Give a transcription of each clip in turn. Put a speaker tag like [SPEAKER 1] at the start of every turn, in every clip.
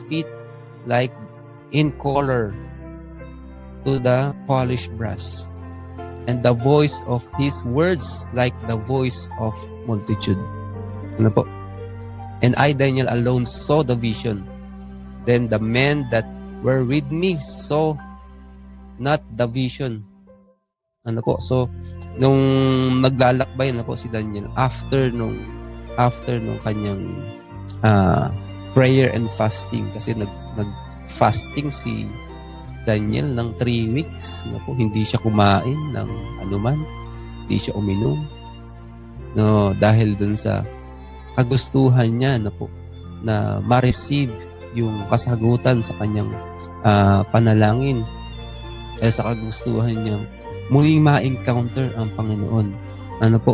[SPEAKER 1] feet like in color to the polished brass, and the voice of his words like the voice of multitude. Ano po? And I, Daniel, alone saw the vision. Then the men that were with me saw not the vision. Ano po? So, nung naglalakbay na po si Daniel, after nung kanyang prayer and fasting, kasi nag-fasting si Daniel ng 3 weeks. Ano po? Hindi siya kumain ng anuman. Hindi siya uminom. No, dahil dun sa kagustuhan niya na po na ma-receive yung kasagutan sa kanyang panalangin. Kaya sa kagustuhan niya muling ma-encounter ang Panginoon. Ano po?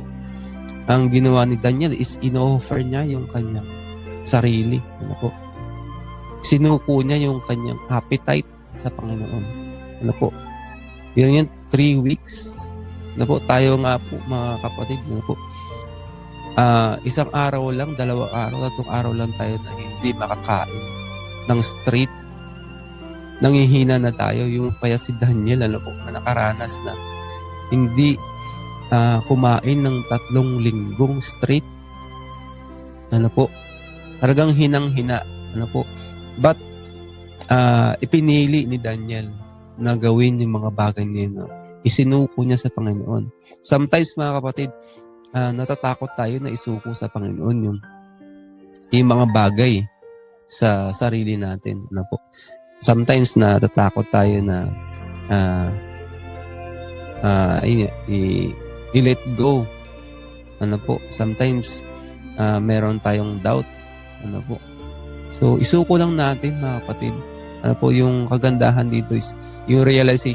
[SPEAKER 1] Ang ginawa ni Daniel is in-offer niya yung kanyang sarili. Ano po? Sinuko niya yung kanyang appetite sa Panginoon. Ano po? Yun 3 weeks. Ano po? Tayo nga po, mga kapatid, ano po? Isang araw lang, 2 araw, 3 araw lang tayo na hindi makakain ng straight. Nangihina na tayo. Yung kaya si Daniel, ano po, na nakaranas na hindi kumain ng 3 linggong straight. Ano po? Talagang hinang-hina. Ano po? But, ipinili ni Daniel na gawin yung mga bagay niya. Isinuko niya sa Panginoon. Sometimes, mga kapatid, natatakot tayo na isuko sa Panginoon yung mga bagay sa sarili natin. Ano po? Sometimes natatakot tayo na i-let go. Ano po? Sometimes meron tayong doubt. Ano po? So, isuko lang natin, mga kapatid. Ano po, yung kagandahan dito is yung realization